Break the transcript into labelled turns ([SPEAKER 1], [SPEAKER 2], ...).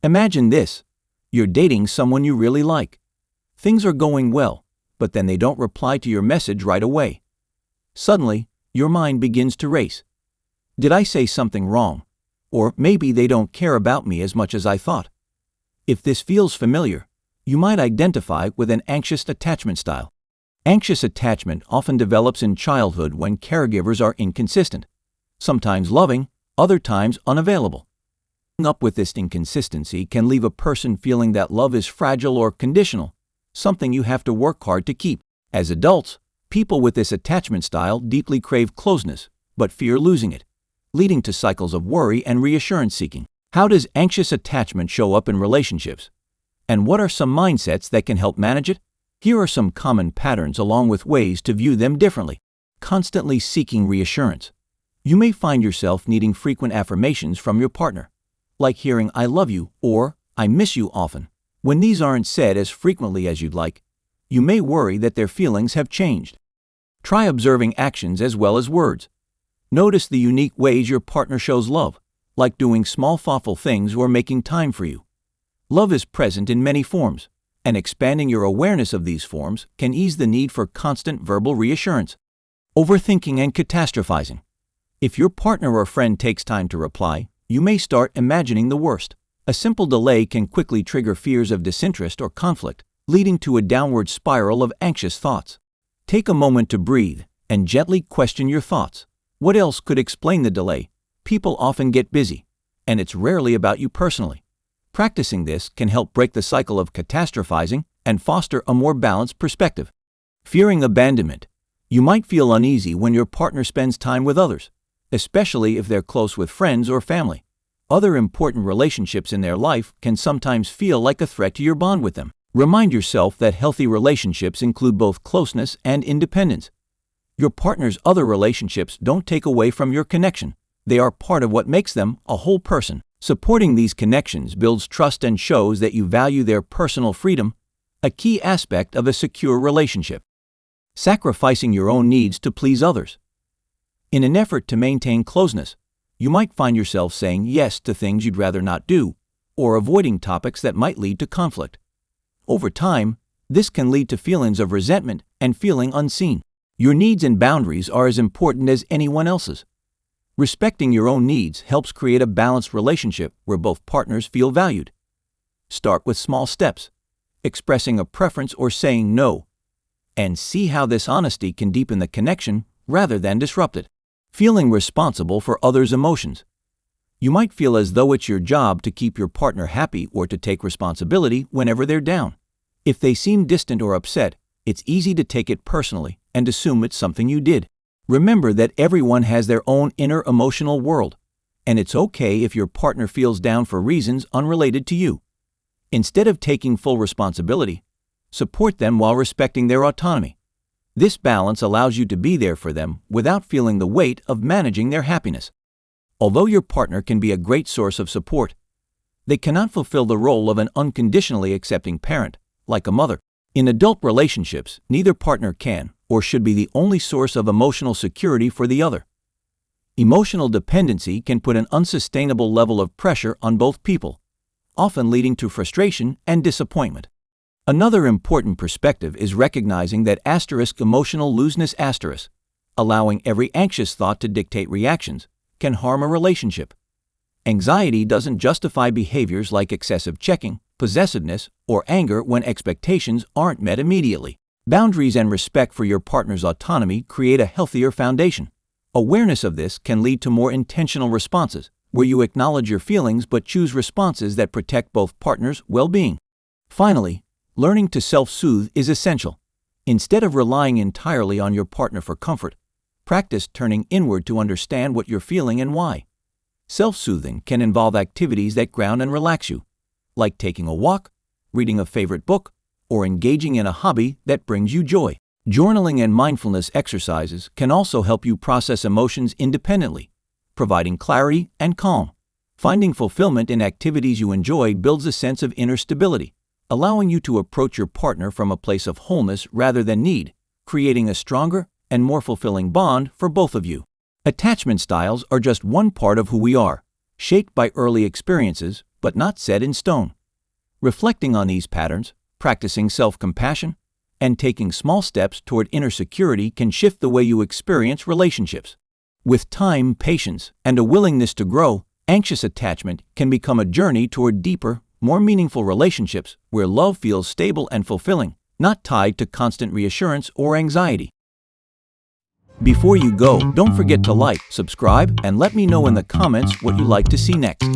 [SPEAKER 1] Imagine this. You're dating someone you really like. Things are going well, but then they don't reply to your message right away. Suddenly, your mind begins to race. Did I say something wrong? Or maybe they don't care about me as much as I thought. If this feels familiar, you might identify with an anxious attachment style. Anxious attachment often develops in childhood when caregivers are inconsistent, sometimes loving, other times unavailable. Putting up with this inconsistency can leave a person feeling that love is fragile or conditional, something you have to work hard to keep. As adults, people with this attachment style deeply crave closeness, but fear losing it, leading to cycles of worry and reassurance seeking. How does anxious attachment show up in relationships? And what are some mindsets that can help manage it? Here are some common patterns along with ways to view them differently. Constantly seeking reassurance. You may find yourself needing frequent affirmations from your partner, like hearing "I love you" or "I miss you" often. When these aren't said as frequently as you'd like, you may worry that their feelings have changed. Try observing actions as well as words. Notice the unique ways your partner shows love, like doing small thoughtful things or making time for you. Love is present in many forms, and expanding your awareness of these forms can ease the need for constant verbal reassurance. Overthinking and catastrophizing. If your partner or friend takes time to reply, you may start imagining the worst. A simple delay can quickly trigger fears of disinterest or conflict, leading to a downward spiral of anxious thoughts. Take a moment to breathe and gently question your thoughts. What else could explain the delay? People often get busy, and it's rarely about you personally. Practicing this can help break the cycle of catastrophizing and foster a more balanced perspective. Fearing abandonment. You might feel uneasy when your partner spends time with others, especially if they're close with friends or family. Other important relationships in their life can sometimes feel like a threat to your bond with them. Remind yourself that healthy relationships include both closeness and independence. Your partner's other relationships don't take away from your connection. They are part of what makes them a whole person. Supporting these connections builds trust and shows that you value their personal freedom, a key aspect of a secure relationship. Sacrificing your own needs to please others. In an effort to maintain closeness, you might find yourself saying yes to things you'd rather not do, or avoiding topics that might lead to conflict. Over time, this can lead to feelings of resentment and feeling unseen. Your needs and boundaries are as important as anyone else's. Respecting your own needs helps create a balanced relationship where both partners feel valued. Start with small steps, expressing a preference or saying no, and see how this honesty can deepen the connection rather than disrupt it. Feeling responsible for others' emotions. You might feel as though it's your job to keep your partner happy or to take responsibility whenever they're down. If they seem distant or upset, it's easy to take it personally and assume it's something you did. Remember that everyone has their own inner emotional world, and it's okay if your partner feels down for reasons unrelated to you. Instead of taking full responsibility, support them while respecting their autonomy. This balance allows you to be there for them without feeling the weight of managing their happiness. Although your partner can be a great source of support, they cannot fulfill the role of an unconditionally accepting parent, like a mother. In adult relationships, neither partner can or should be the only source of emotional security for the other. Emotional dependency can put an unsustainable level of pressure on both people, often leading to frustration and disappointment. Another important perspective is recognizing that emotional looseness, allowing every anxious thought to dictate reactions, can harm a relationship. Anxiety doesn't justify behaviors like excessive checking, possessiveness, or anger when expectations aren't met immediately. Boundaries and respect for your partner's autonomy create a healthier foundation. Awareness of this can lead to more intentional responses, where you acknowledge your feelings but choose responses that protect both partners' well-being. Finally, learning to self-soothe is essential. Instead of relying entirely on your partner for comfort, practice turning inward to understand what you're feeling and why. Self-soothing can involve activities that ground and relax you, like taking a walk, reading a favorite book, or engaging in a hobby that brings you joy. Journaling and mindfulness exercises can also help you process emotions independently, providing clarity and calm. Finding fulfillment in activities you enjoy builds a sense of inner stability, allowing you to approach your partner from a place of wholeness rather than need, creating a stronger and more fulfilling bond for both of you. Attachment styles are just one part of who we are, shaped by early experiences, but not set in stone. Reflecting on these patterns, practicing self-compassion, and taking small steps toward inner security can shift the way you experience relationships. With time, patience, and a willingness to grow, anxious attachment can become a journey toward deeper, more meaningful relationships where love feels stable and fulfilling, not tied to constant reassurance or anxiety. Before you go, don't forget to like, subscribe, and let me know in the comments what you'd like to see next.